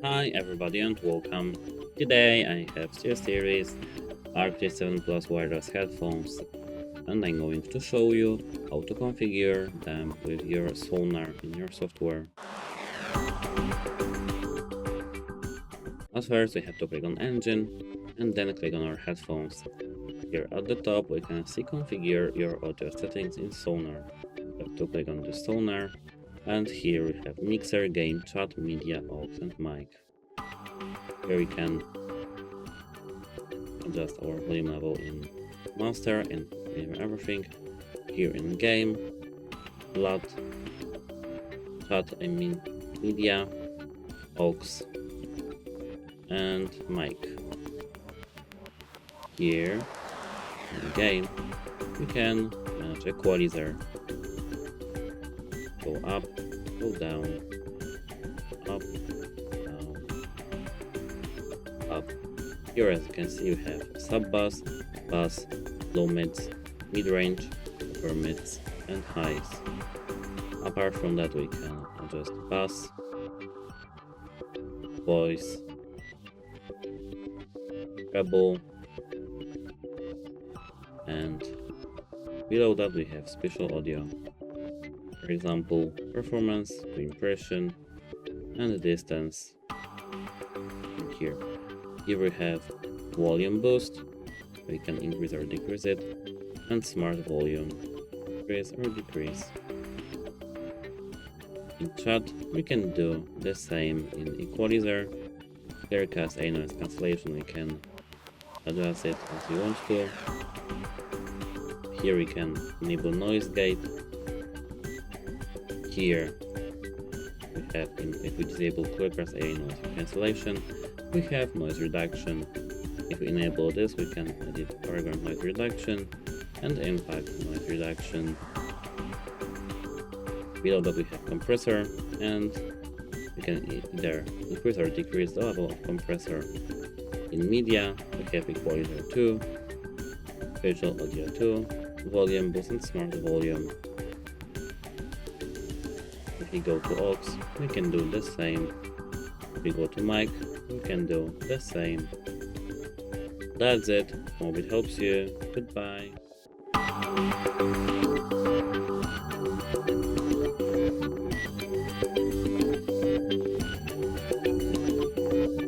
Hi everybody and welcome. Today I have SteelSeries Arctis 7 Plus wireless headphones and I'm going to show you how to configure them with your Sonar in your software. At first we have to click on Engine and then click on our headphones. Here at the top we can see configure your audio settings in Sonar. We have to click on the Sonar and here we have mixer, gain, chat, media, aux and mic. Here we can adjust our volume level in master and everything. Here in game, LUT, chat, media, aux, and mic. Here in game, we can manage equalizer. Go up, go down, up, down, up. Here, as you can see, we have sub-bass, bass, low mids, mid-range, upper mids, and highs. Apart from that, we can adjust bass, voice, treble, and below that we have special audio. For example, performance, to impression, and the distance. And here we have volume boost, we can increase or decrease it, and smart volume, increase or decrease. In chat, we can do the same in equalizer, clearcast, a noise cancellation, we can adjust it as we want to. Here we can enable noise gate. Here we have, if we disable clearcast, a noise cancellation, we have noise reduction. If we enable this, we can edit foreground noise reduction and impact noise reduction. Below that we have compressor, and we can either increase or decrease the level of compressor. In media, we have equalizer 2, spatial audio 2, volume boost and smart volume. If we go to aux, we can do the same. If we go to mic, we can do the same. That's it. Hope it helps you. Goodbye.